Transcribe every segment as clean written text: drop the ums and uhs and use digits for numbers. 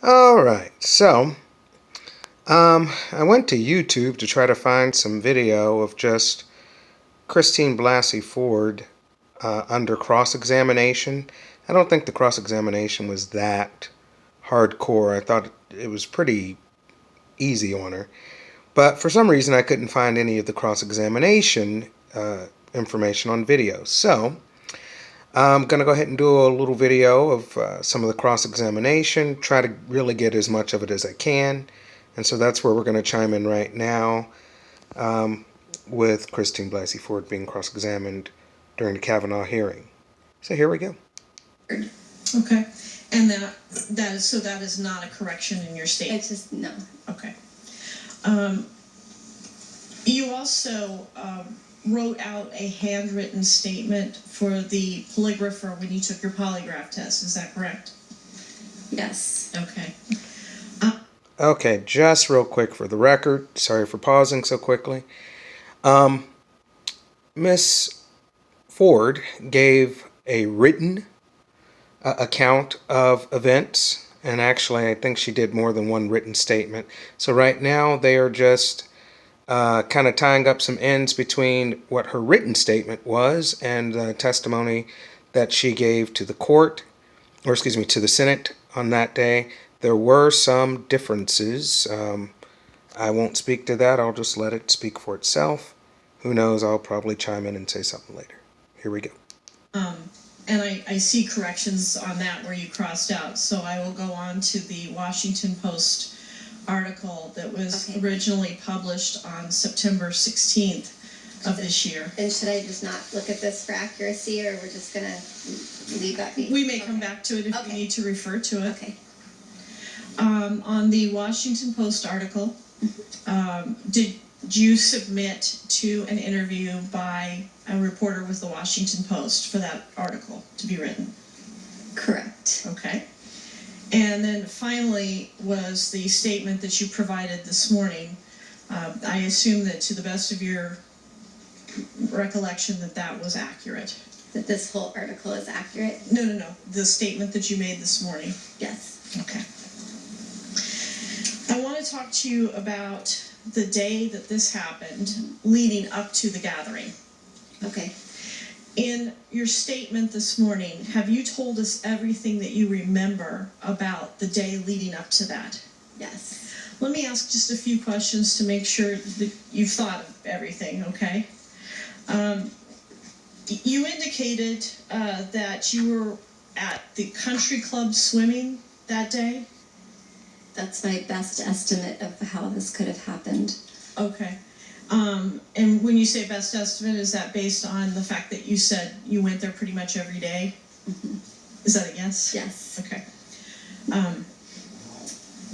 All right, so I went to YouTube to try to find some video of just Christine Blasey Ford under cross-examination. I don't think the cross-examination was that hardcore. I thought it was pretty easy on her. But for some reason, I couldn't find any of the cross-examination information on video. So I'm going to go ahead and do a little video of some of the cross-examination, try to really get as much of it as I can. And so that's where we're going to chime in right now with Christine Blasey Ford being cross-examined during the Kavanaugh hearing. So here we go. Okay. And that is not a correction in your statement? It's just, no. Okay. You also wrote out a handwritten statement for the polygrapher when you took your polygraph test. Is that correct? Yes. Okay. Okay, just real quick for the record. Sorry for pausing so quickly. Miss Ford gave a written account of events, and actually I think she did more than one written statement. So right now they are just kind of tying up some ends between what her written statement was and the testimony that she gave to the court, or excuse me, to the Senate on that day. There were some differences. I won't speak to that. I'll just let it speak for itself. Who knows? I'll probably chime in and say something later. Here we go. And I see corrections on that where you crossed out. So I will go on to the Washington Post article that was originally published on September 16th of this year. And should I just not look at this for accuracy, or we're just going to leave that be? We may come back to it if we need to refer to it. Okay. On the Washington Post article, did you submit to an interview by a reporter with the Washington Post for that article to be written? Correct. Okay. And then finally was the statement that you provided this morning. I assume that to the best of your recollection that was accurate. That this whole article is accurate? No. The statement that you made this morning. Yes. Okay. I want to talk to you about the day that this happened, leading up to the gathering. Okay. In your statement this morning, have you told us everything that you remember about the day leading up to that? Yes. Let me ask just a few questions to make sure that you've thought of everything, okay? You indicated that you were at the country club swimming that day? That's my best estimate of how this could have happened. Okay. And when you say best estimate, is that based on the fact that you said you went there pretty much every day? Mm-hmm. Is that a yes? Yes. Okay.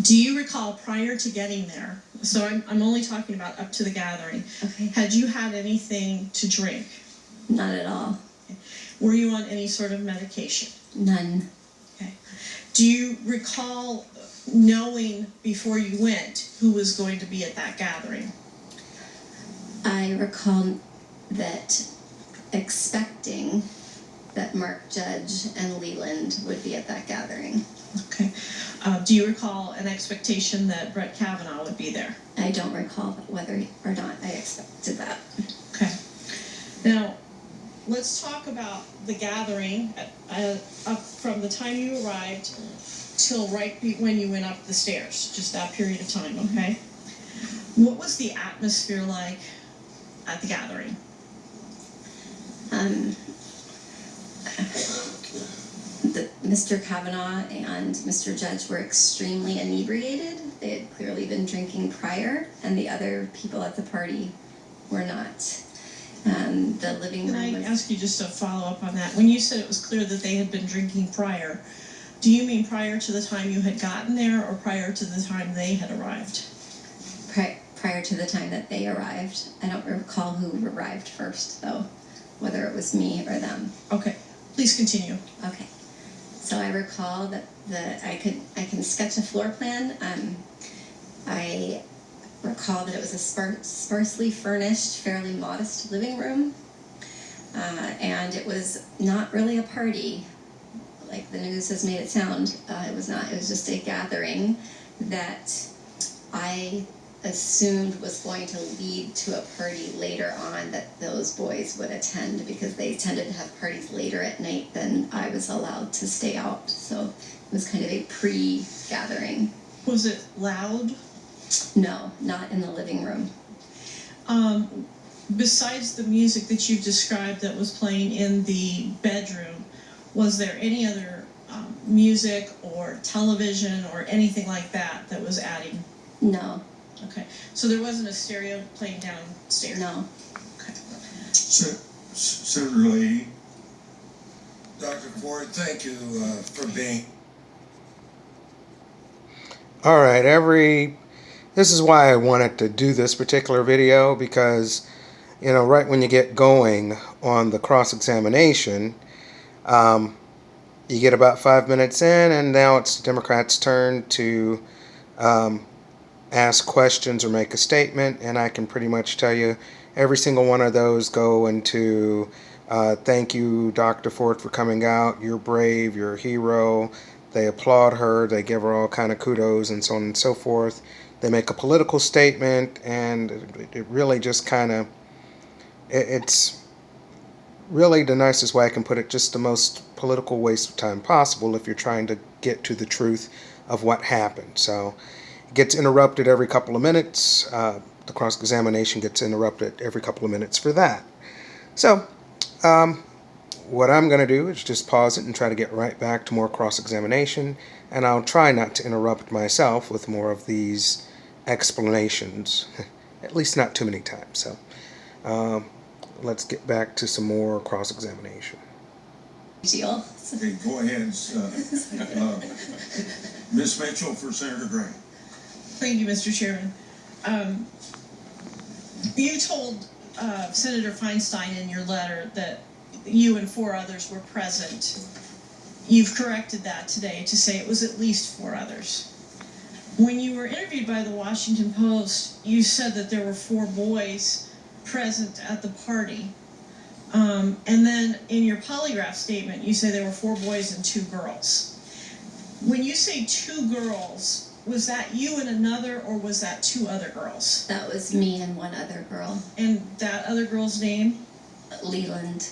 Do you recall prior to getting there, so I'm only talking about up to the gathering, Okay. had you had anything to drink? Not at all. Okay. Were you on any sort of medication? None. Okay. Do you recall knowing before you went who was going to be at that gathering? I recall that expecting that Mark Judge and Leland would be at that gathering. Okay. Do you recall an expectation that Brett Kavanaugh would be there? I don't recall whether or not I expected that. Okay. Now, let's talk about the gathering up from the time you arrived till when you went up the stairs, just that period of time, okay? What was the atmosphere like at the gathering? Mr. Kavanaugh and Mr. Judge were extremely inebriated. They had clearly been drinking prior, and the other people at the party were not. The living room Can I ask you just to follow up on that? When you said it was clear that they had been drinking prior, do you mean prior to the time you had gotten there, or prior to the time they had arrived? Prior to the time that they arrived. I don't recall who arrived first, though, whether it was me or them. Okay, please continue. Okay, so I recall that I can sketch a floor plan. I recall that it was a sparsely furnished, fairly modest living room, and it was not really a party like the news has made it sound. It was not. It was just a gathering that I assumed was going to lead to a party later on that those boys would attend, because they tended to have parties later at night than I was allowed to stay out. So it was kind of a pre-gathering. Was it loud? No, not in the living room. Besides the music that you've described that was playing in the bedroom, was there any other music or television or anything like that that was adding? No. Okay, so there wasn't a stereo playing downstairs? No. Okay. Senator Lee. Dr. Ford, thank you for being. All right, this is why I wanted to do this particular video, because, you know, right when you get going on the cross-examination, you get about 5 minutes in, and now it's the Democrats' turn to ask questions or make a statement, and I can pretty much tell you every single one of those go into thank you, Dr. Ford, for coming out. You're brave. You're a hero. They applaud her. They give her all kind of kudos and so on and so forth. They make a political statement, and it really just kind of, it's really the nicest way I can put it, just the most political waste of time possible if you're trying to get to the truth of what happened. So it gets interrupted every couple of minutes. The cross-examination gets interrupted every couple of minutes for that. So what I'm going to do is just pause it and try to get right back to more cross-examination, and I'll try not to interrupt myself with more of these explanations, at least not too many times. So let's get back to some more cross-examination. Deal. Okay, go ahead. Ms. Mitchell for Senator Gray. Thank you, Mr. Chairman. You told Senator Feinstein in your letter that you and 4 others were present. You've corrected that today to say it was at least 4 others. When you were interviewed by the Washington Post, you said that there were 4 boys present at the party. And then in your polygraph statement, you say there were 4 boys and 2 girls. When you say 2 girls, was that you and another, or was that 2 other girls? That was me and one other girl. And that other girl's name? Leland.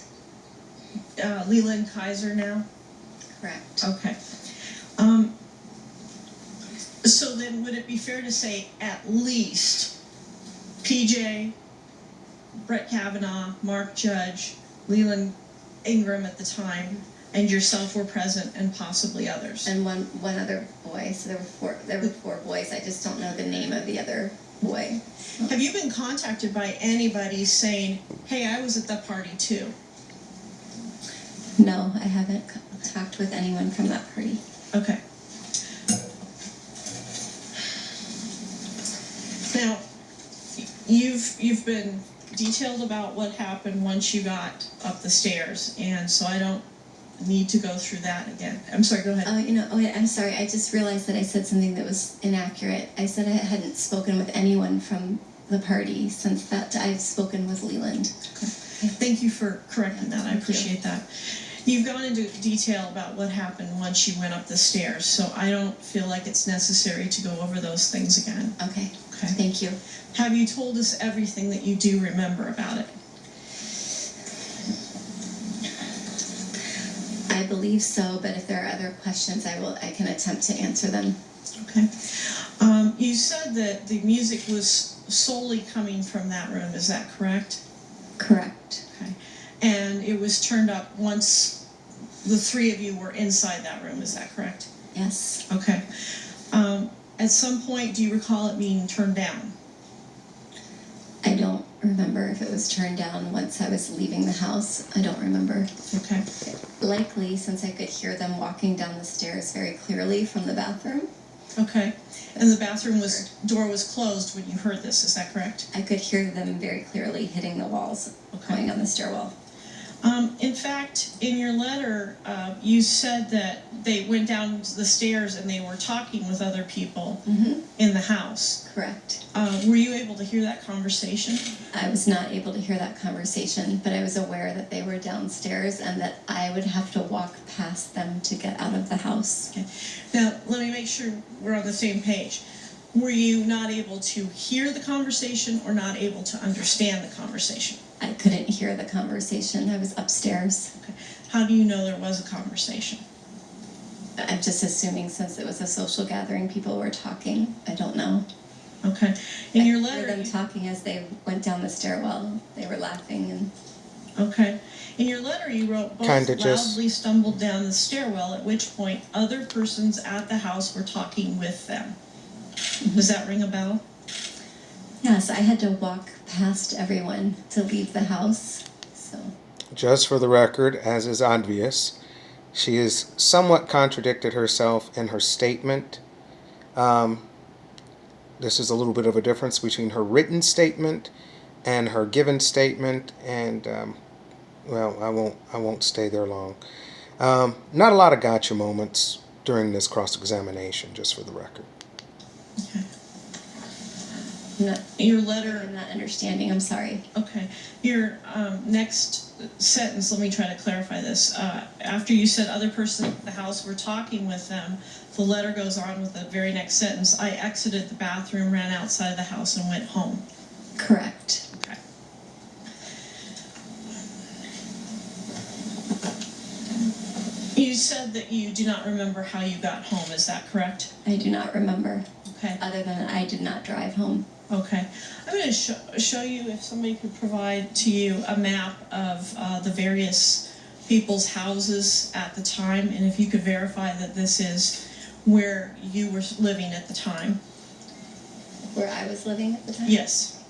Leland Kaiser now? Correct. Okay. So then would it be fair to say at least PJ, Brett Kavanaugh, Mark Judge, Leland Ingram at the time, and yourself were present, and possibly others? And one other boy. So there were 4 boys. I just don't know the name of the other boy. Have you been contacted by anybody saying, hey, I was at that party too? No, I haven't talked with anyone from that party. Okay. Now, you've been detailed about what happened once you got up the stairs, and so I don't need to go through that again. I'm sorry, go ahead. I'm sorry. I just realized that I said something that was inaccurate. I said I hadn't spoken with anyone from the party since that I've spoken with Leland. Okay. Thank you for correcting that. I appreciate that. You've gone into detail about what happened once you went up the stairs, so I don't feel like it's necessary to go over those things again. Okay. Okay. Thank you. Have you told us everything that you do remember about it? I believe so, but if there are other questions, I can attempt to answer them. Okay. You said that the music was solely coming from that room, is that correct? Correct. Okay. And it was turned up once the 3 of you were inside that room, is that correct? Yes. Okay. At some point, do you recall it being turned down? I don't remember if it was turned down once I was leaving the house. I don't remember. Okay. Likely, since I could hear them walking down the stairs very clearly from the bathroom. Okay. And the bathroom door was closed when you heard this, is that correct? I could hear them very clearly hitting the walls, Okay. going on the stairwell. In fact, in your letter, you said that they went down the stairs and they were talking with other people in the house. Correct. Were you able to hear that conversation? I was not able to hear that conversation, but I was aware that they were downstairs and that I would have to walk past them to get out of the house. Okay. Now, let me make sure we're on the same page. Were you not able to hear the conversation or not able to understand the conversation? I couldn't hear the conversation. I was upstairs. Okay. How do you know there was a conversation? I'm just assuming since it was a social gathering, people were talking. I don't know. Okay. In your I letter, heard them talking as they went down the stairwell. They were laughing and okay. In your letter, you wrote both Kinda just- loudly stumbled down the stairwell, at which point other persons at the house were talking with them. Does that ring a bell? yes, I had to walk past everyone to leave the house. So Just for the record, as is obvious, she has somewhat contradicted herself in her statement. This is a little bit of a difference between her written statement and her given statement, and well, I won't stay there long. Not a lot of gotcha moments during this cross-examination, just for the record. Your letter. I'm not understanding. I'm sorry. Okay. Your next sentence, let me try to clarify this. After you said other person at the house were talking with them, the letter goes on with the very next sentence. I exited the bathroom, ran outside the house, and went home. Correct. Okay. You said that you do not remember how you got home. Is that correct? I do not remember, Okay. other than I did not drive home. Okay. I'm going to show you, if somebody could provide to you a map of the various people's houses at the time, and if you could verify that this is where you were living at the time. Where I was living at the time? Yes.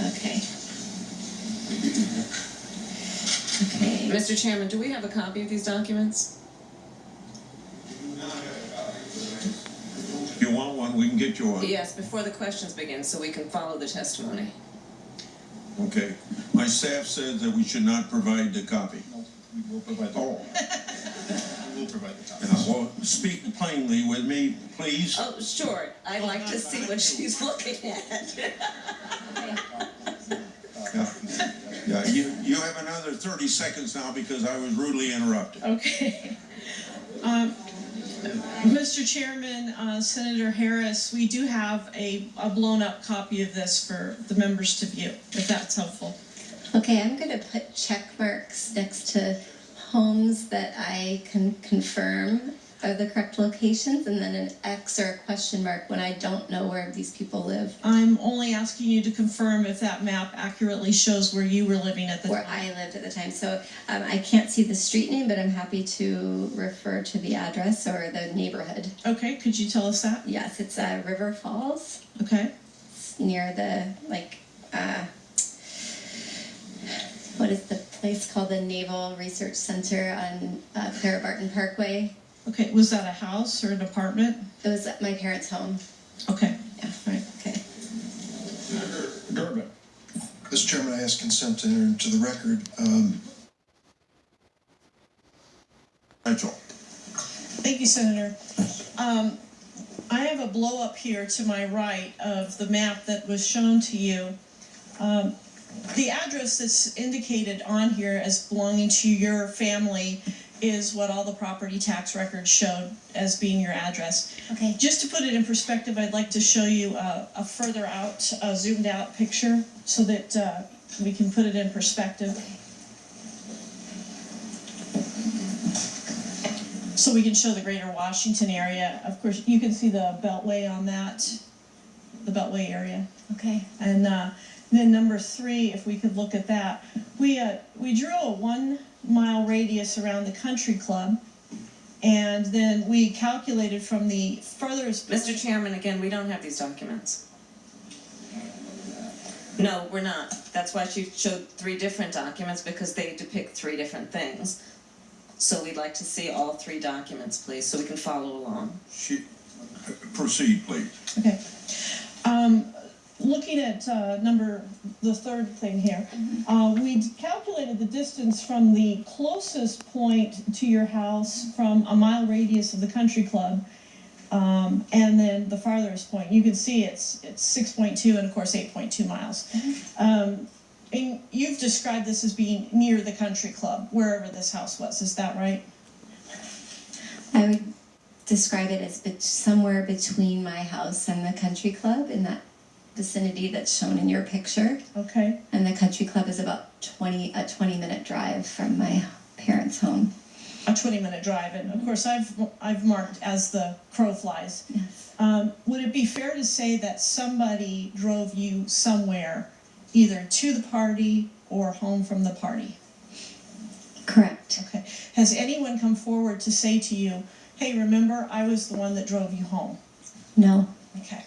Okay. Okay. Mr. Chairman, do we have a copy of these documents? If you want one, we can get you one. Yes, before the questions begin, so we can follow the testimony. Okay. My staff said that we should not provide the copy. We will provide the, Oh, we will provide the yeah, topics. well, speak plainly with me, please. Oh, sure. I'd like to see what she's looking at. Yeah, you have another 30 seconds now because I was rudely interrupted. Okay. Mr. Chairman, Senator Harris, we do have a blown-up copy of this for the members to view, if that's helpful. Okay, I'm going to put check marks next to homes that I can confirm are the correct locations, and then an X or a question mark when I don't know where these people live, I'm only asking you to confirm if that map accurately shows where you were living at the where time. I lived at the time. So I can't see the street name, but I'm happy to refer to the address or the neighborhood. Okay, could you tell us that? Yes, it's River Falls. Okay. It's near the, what is the place called? The Naval Research Center on Clara Barton Parkway. Okay, was that a house or an apartment? It was at my parents' home. Okay. Yeah. Right. Okay. Durbin. Mr. Chairman, I ask consent to enter into the record. Mitchell. Thank you, Senator. I have a blow up here to my right of the map that was shown to you. The address that's indicated on here as belonging to your family is what all the property tax records showed as being your address. Okay. Just to put it in perspective, I'd like to show you a further out, zoomed out picture so that we can put it in perspective. So we can show the greater Washington area. Of course, you can see the Beltway on that, the Beltway area. Okay. And then number 3, if we could look at that, we drew a 1 mile radius around the country club, and then we calculated from the furthest. Mr. Chairman, again, we don't have these documents. No, we're not. That's why she showed 3 different documents, because they depict 3 different things. So we'd like to see all 3 documents, please, so we can follow along. Proceed, please. Okay. looking at the third thing here, we calculated the distance from the closest point to your house from a mile radius of the country club, and then the farthest point. You can see it's 6.2 and of course 8.2 miles. And you've described this as being near the country club, wherever this house was. Is that right? I would describe it as somewhere between my house and the country club, in that vicinity that's shown in your picture. Okay. And the country club is about a 20-minute drive from my parents' home. A 20-minute drive, and of course I've marked as the crow flies. Yes. Would it be fair to say that somebody drove you somewhere, either to the party or home from the party? Correct. Okay. Has anyone come forward to say to you, hey, remember, I was the one that drove you home? No. Okay.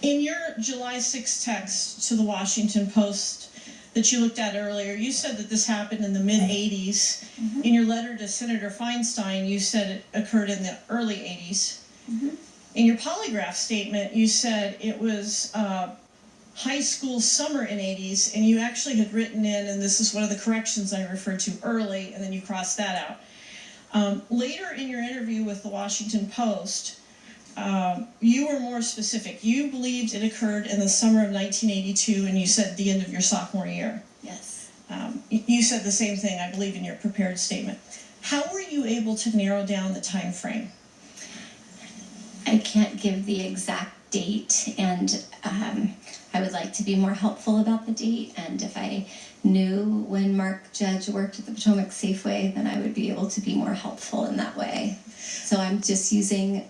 In your July 6th text to the Washington Post that you looked at earlier, you said that this happened in the mid-'80s. Mm-hmm. In your letter to Senator Feinstein, you said it occurred in the early '80s. Mm-hmm. In your polygraph statement, you said it was high school summer in '80s, and you actually had written in, and this is one of the corrections I referred to early, and then you crossed that out. Later in your interview with the Washington Post, you were more specific. You believed it occurred in the summer of 1982, and you said the end of your sophomore year. Yes. You said the same thing, I believe, in your prepared statement. How were you able to narrow down the time frame? I can't give the exact date, and I would like to be more helpful about the date. And if I knew when Mark Judge worked at the Potomac Safeway, then I would be able to be more helpful in that way. So I'm just using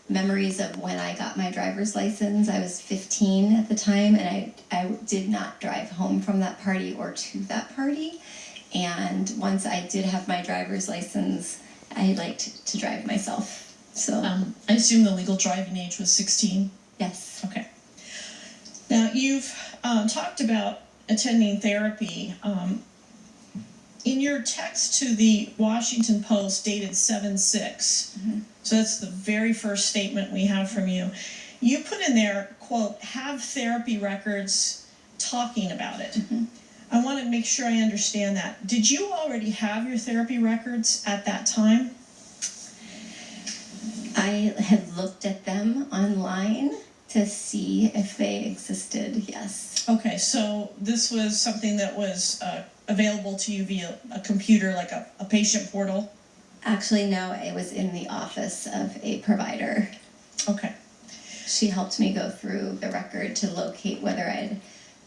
memories of when I got my driver's license. I was 15 at the time, and I did not drive home from that party or to that party. And once I did have my driver's license, I liked to drive myself. So I assume the legal driving age was 16? yes. Okay. Now, you've talked about attending therapy. In your text to the Washington Post dated 7/6, so that's the very first statement we have from you, you put in there, quote, have therapy records talking about it. I want to make sure I understand that. Did you already have your therapy records at that time? I had looked at them online to see if they existed, yes. Okay, so this was something that was available to you via a computer, like a patient portal? Actually, no, it was in the office of a provider. Okay. She helped me go through the record to locate whether I'd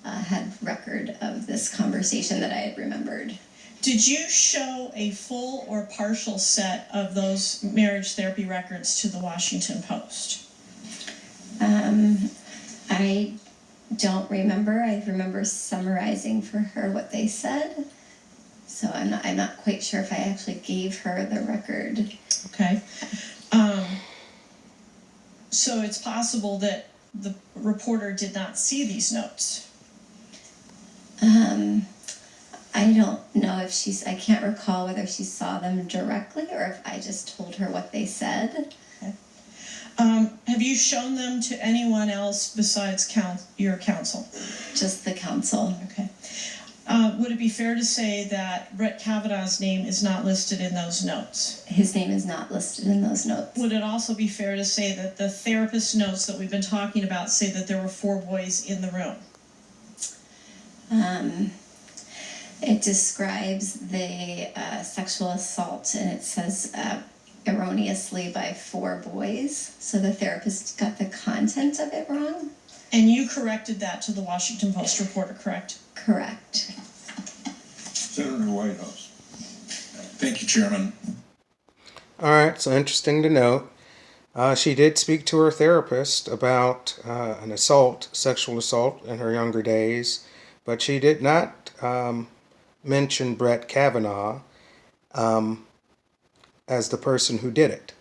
had record of this conversation that I had remembered. Did you show a full or partial set of those marriage therapy records to the Washington Post? I don't remember. I remember summarizing for her what they said. So I'm not quite sure if I actually gave her the record. Okay. So it's possible that the reporter did not see these notes. I don't know if I can't recall whether she saw them directly or if I just told her what they said. Okay. Have you shown them to anyone else besides your counsel? Just the counsel. Okay. Would it be fair to say that Brett Kavanaugh's name is not listed in those notes? His name is not listed in those notes. Would it also be fair to say that the therapist notes that we've been talking about say that there were 4 boys in the room? It describes the sexual assault, and it says erroneously by 4 boys. So the therapist got the content of it wrong? And you corrected that to the Washington Post reporter, correct? Correct. Senator Whitehouse. Thank you, Chairman. All right, so interesting to note. She did speak to her therapist about an assault, sexual assault in her younger days, but she did not mention Brett Kavanaugh as the person who did it.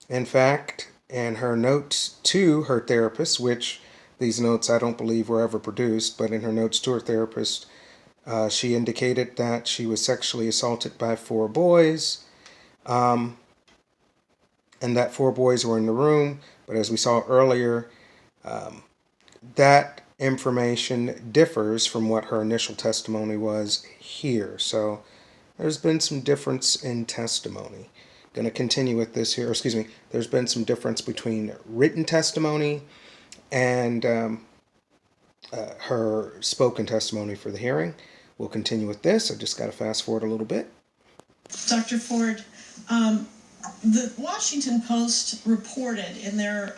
In fact, in her notes to her therapist, which these notes I don't believe were ever produced, but in her notes to her therapist, she indicated that she was sexually assaulted by 4 boys. and that 4 boys were in the room. But as we saw earlier, that information differs from what her initial testimony was here. So there's been some difference in testimony. Going to continue with this here. Excuse me. There's been some difference between written testimony and her spoken testimony for the hearing. We'll continue with this. I just got to fast forward a little bit. Dr. Ford, the Washington Post reported in their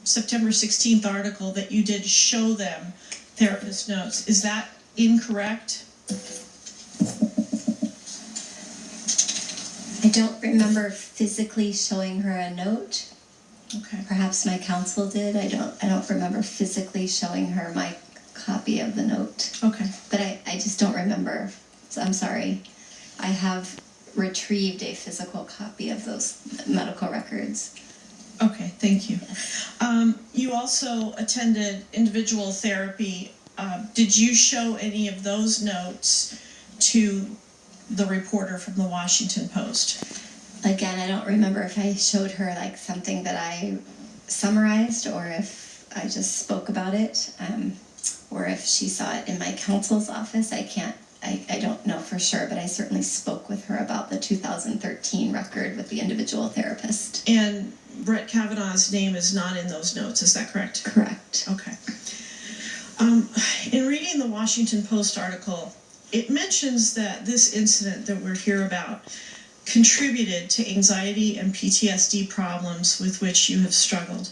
September 16th article that you did show them therapist notes. Is that incorrect? I don't remember physically showing her a note. Okay. Perhaps my counsel did. I don't remember physically showing her my copy of the note. Okay. But I just don't remember. So I'm sorry. I have retrieved a physical copy of those medical records. Okay, thank you. You also attended individual therapy. Did you show any of those notes to the reporter from the Washington Post? Again, I don't remember if I showed her like something that I summarized or if I just spoke about it, or if she saw it in my counsel's office. I don't know for sure, but I certainly spoke with her about the 2013 record with the individual therapist. And Brett Kavanaugh's name is not in those notes, is that correct? Correct. Okay. In reading the Washington Post article, it mentions that this incident that we're here about contributed to anxiety and PTSD problems with which you have struggled.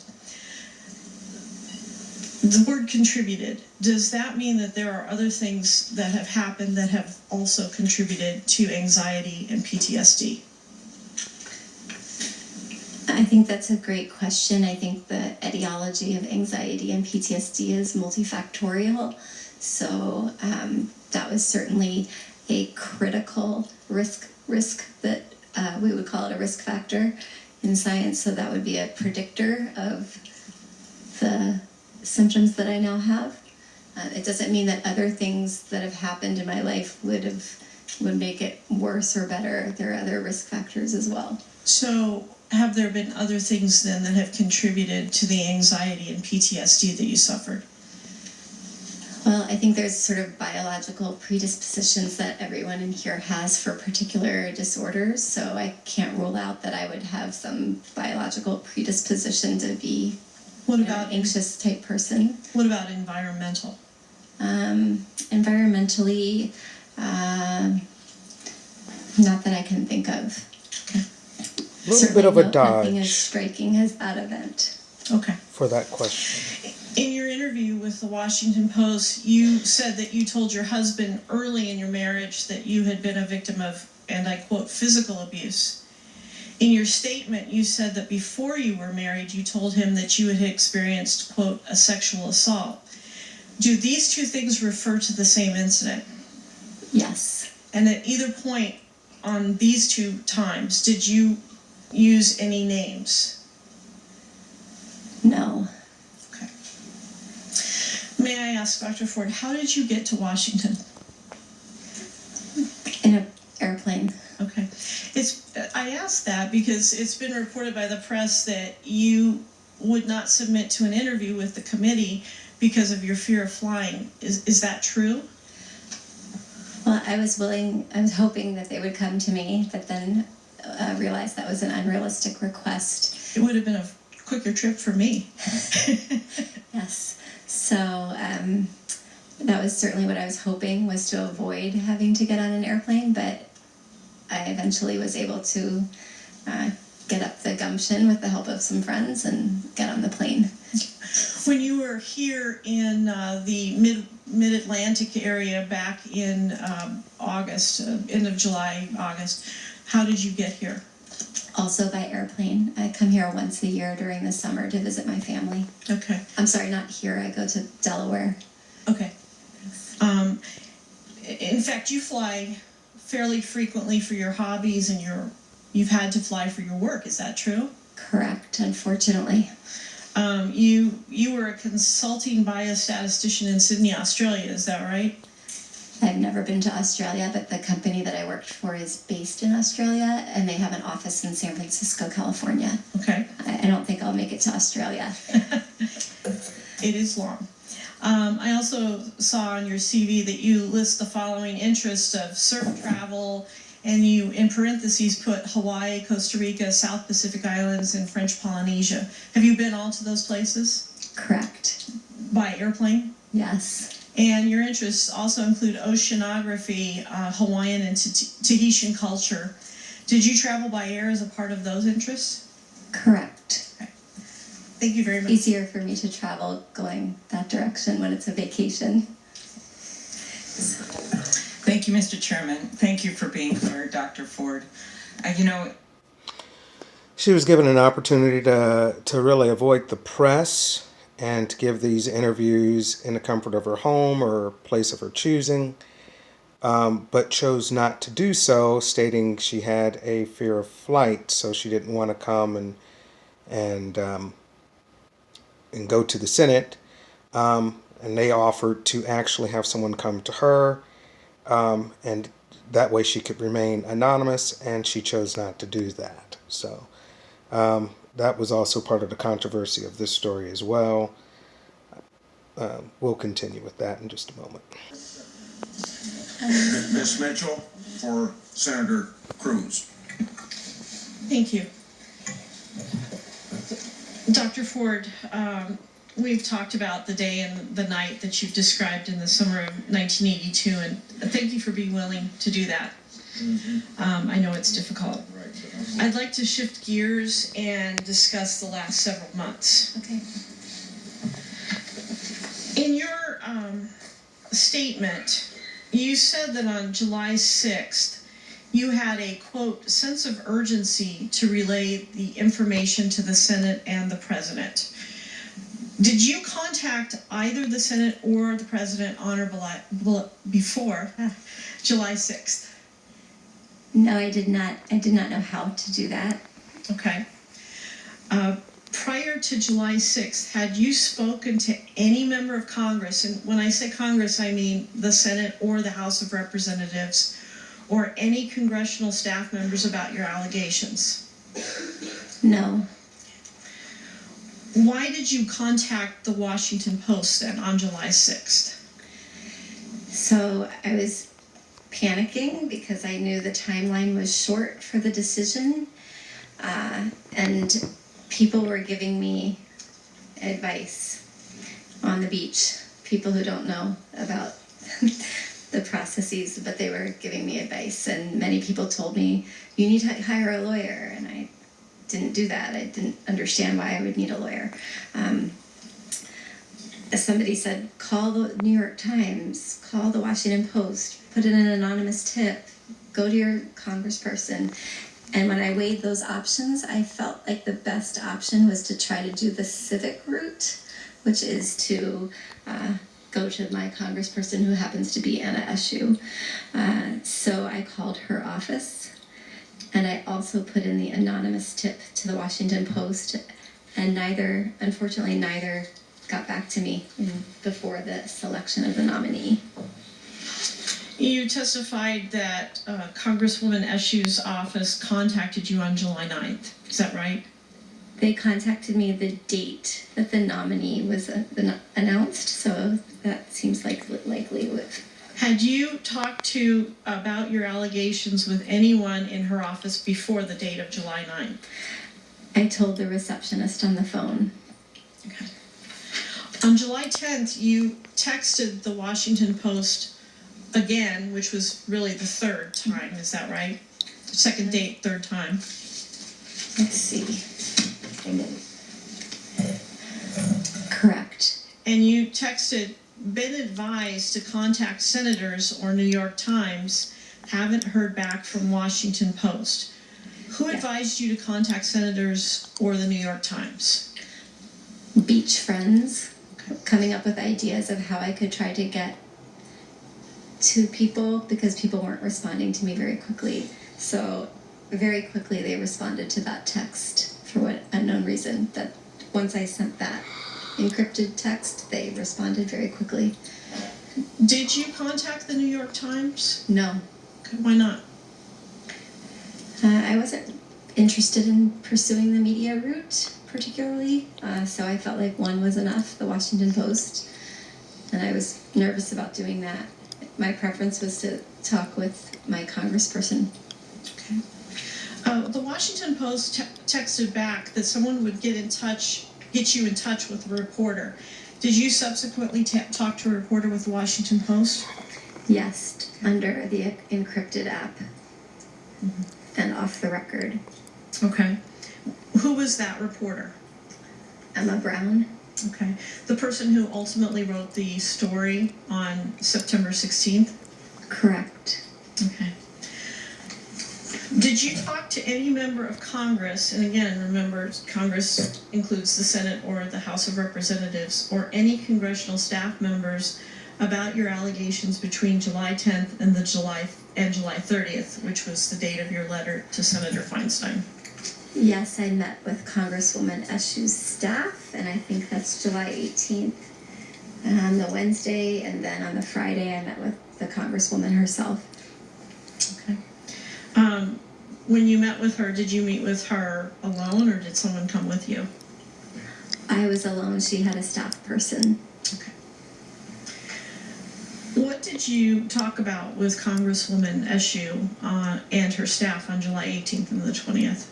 The word contributed, does that mean that there are other things that have happened that have also contributed to anxiety and PTSD? I think that's a great question. I think the etiology of anxiety and PTSD is multifactorial. So that was certainly a critical risk that we would call it a risk factor in science. So that would be a predictor of the symptoms that I now have. It doesn't mean that other things that have happened in my life would make it worse or better. There are other risk factors as well. So have there been other things then that have contributed to the anxiety and PTSD that you suffered? Well, I think there's sort of biological predispositions that everyone in here has for particular disorders. So I can't rule out that I would have some biological predisposition to be an anxious type person. What about environmental? Environmentally, not that I can think of. A little bit of a Nothing as dodge striking as that event. Okay. for that question. In your interview with the Washington Post, you said that you told your husband early in your marriage that you had been a victim of, and I quote, physical abuse. In your statement, you said that before you were married, you told him that you had experienced, quote, a sexual assault. Do these two things refer to the same incident? Yes. And at either point on these two times, did you use any names? No. Okay. May I ask, Dr. Ford, how did you get to Washington? In an airplane. Okay. I asked that because it's been reported by the press that you would not submit to an interview with the committee because of your fear of flying. Is that true? Well, I was hoping that they would come to me, but then realized that was an unrealistic request. It would have been a quicker trip for me. Yes. So that was certainly what I was hoping, was to avoid having to get on an airplane, but I eventually was able to get up the gumption with the help of some friends and get on the plane. When you were here in the mid-Atlantic area back in August, end of July, August, how did you get here? Also by airplane. I come here once a year during the summer to visit my family. Okay. I'm sorry, not here. I go to Delaware. Okay. In fact, you fly fairly frequently for your hobbies, and you've had to fly for your work. Is that true? Correct, unfortunately. You were a consulting biostatistician in Sydney, Australia. Is that right? I've never been to Australia, but the company that I worked for is based in Australia, and they have an office in San Francisco, California. Okay. I don't think I'll make it to Australia. It is long. I also saw on your CV that you list the following interests of surf travel, and you, in parentheses, put Hawaii, Costa Rica, South Pacific Islands, and French Polynesia. Have you been all to those places? Correct. By airplane? Yes. And your interests also include oceanography, Hawaiian and Tahitian culture. Did you travel by air as a part of those interests? Correct. Thank you very much. Easier for me to travel going that direction when it's a vacation. Thank you, Mr. Chairman. Thank you for being here, Dr. Ford. She was given an opportunity to really avoid the press and to give these interviews in the comfort of her home or place of her choosing, but chose not to do so, stating she had a fear of flight, so she didn't want to come and go to the Senate. And they offered to actually have someone come to her, and that way she could remain anonymous, and she chose not to do that. So that was also part of the controversy of this story as well. We'll continue with that in just a moment. Ms. Mitchell for Senator Cruz. Thank you. Dr. Ford, we've talked about the day and the night that you've described in the summer of 1982, and thank you for being willing to do that. I know it's difficult. I'd like to shift gears and discuss the last several months. Okay. In your statement, you said that on July 6th, you had a, quote, sense of urgency to relay the information to the Senate and the President. Did you contact either the Senate or the President on or before July 6th? No, I did not. I did not know how to do that. Okay. Prior to July 6th, had you spoken to any member of Congress, and when I say Congress, I mean the Senate or the House of Representatives, or any congressional staff members about your allegations? No. Why did you contact the Washington Post then on July 6th? So I was panicking because I knew the timeline was short for the decision, and people were giving me advice on the beach. People who don't know about the processes, but they were giving me advice, and many people told me, you need to hire a lawyer, and I didn't do that. I didn't understand why I would need a lawyer. Somebody said, call the New York Times, call the Washington Post, put in an anonymous tip, go to your congressperson. And when I weighed those options, I felt like the best option was to try to do the civic route, which is to go to my congressperson, who happens to be Anna Eshoo. So I called her office, and I also put in the anonymous tip to the Washington Post, and unfortunately neither got back to me before the selection of the nominee. You testified that Congresswoman Eshoo's office contacted you on July 9th. Is that right? They contacted me the date that the nominee was announced, so that seems likely. Had you talked about your allegations with anyone in her office before the date of July 9th? I told the receptionist on the phone. Okay. On July 10th, you texted the Washington Post again, which was really the third time, is that right? Second date, third time. Let's see. Correct. And you texted, been advised to contact senators or New York Times, haven't heard back from Washington Post. Who advised you to contact senators or the New York Times? Beach friends, coming up with ideas of how I could try to get to people, because people weren't responding to me very quickly. So very quickly they responded to that text for what unknown reason. That once I sent that encrypted text, they responded very quickly. Did you contact the New York Times? No, Okay, why not? I wasn't interested in pursuing the media route particularly, so I felt like one was enough, the Washington Post, and I was nervous about doing that. My preference was to talk with my congressperson. The Washington Post texted back that someone would get you in touch with the reporter. Did you subsequently talk to a reporter with the Washington Post? Yes, under the encrypted app and off the record. Okay. Who was that reporter? Emma Brown. Okay. The person who ultimately wrote the story on September 16th? Correct. Okay. Did you talk to any member of Congress, and again, remember, Congress includes the Senate or the House of Representatives, or any congressional staff members about your allegations between July 10th and July 30th, which was the date of your letter to Senator Feinstein? Yes, I met with Congresswoman Eshu's staff, and I think that's July 18th. And on the Wednesday, and then on the Friday, I met with the Congresswoman herself. Okay. When you met with her, did you meet with her alone, or did someone come with you? I was alone. She had a staff person. Okay. What did you talk about with Congresswoman Eshu and her staff on July 18th and the 20th?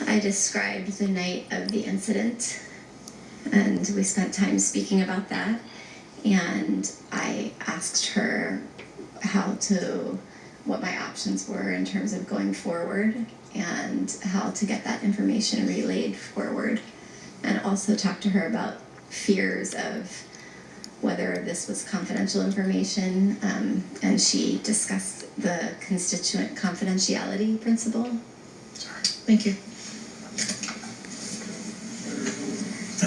I described the night of the incident, and we spent time speaking about that. And I asked her what my options were in terms of going forward and how to get that information relayed forward. And also talked to her about fears of whether this was confidential information, and she discussed the constituent confidentiality principle. Thank you.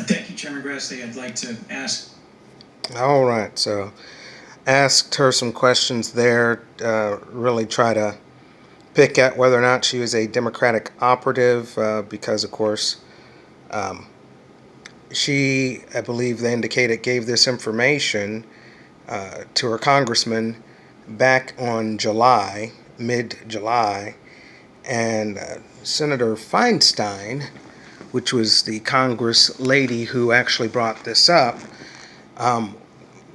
Thank you, Chairman Grassley. I'd like to ask. All right, so asked her some questions there, really try to pick at whether or not she was a Democratic operative, because, of course, she, I believe they indicated, gave this information to her congressman back on mid-July, and Senator Feinstein, which was the Congress lady who actually brought this up,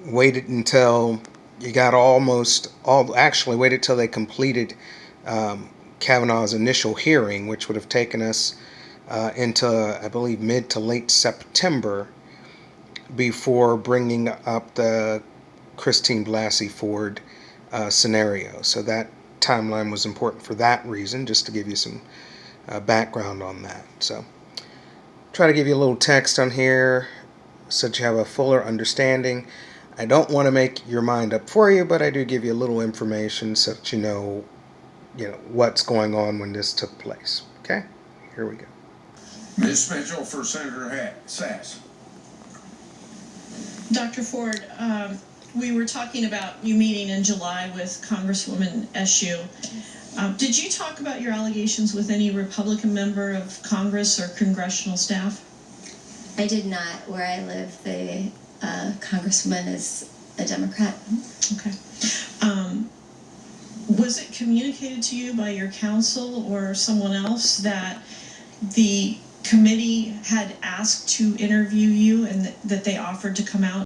waited until waited till they completed Kavanaugh's initial hearing, which would have taken us into, I believe, mid to late September, before bringing up the Christine Blasey Ford scenario. So that timeline was important for that reason, just to give you some background on that. So try to give you a little text on here so that you have a fuller understanding. I don't want to make your mind up for you, but I do give you a little information so that you know what's going on when this took place. Okay? Here we go. Ms. Mitchell for Senator Sass. Dr. Ford, we were talking about you meeting in July with Congresswoman Eshu. Did you talk about your allegations with any Republican member of Congress or congressional staff? I did not. Where I live, the Congresswoman is a Democrat. Okay. Was it communicated to you by your counsel or someone else that the committee had asked to interview you and that they offered to come out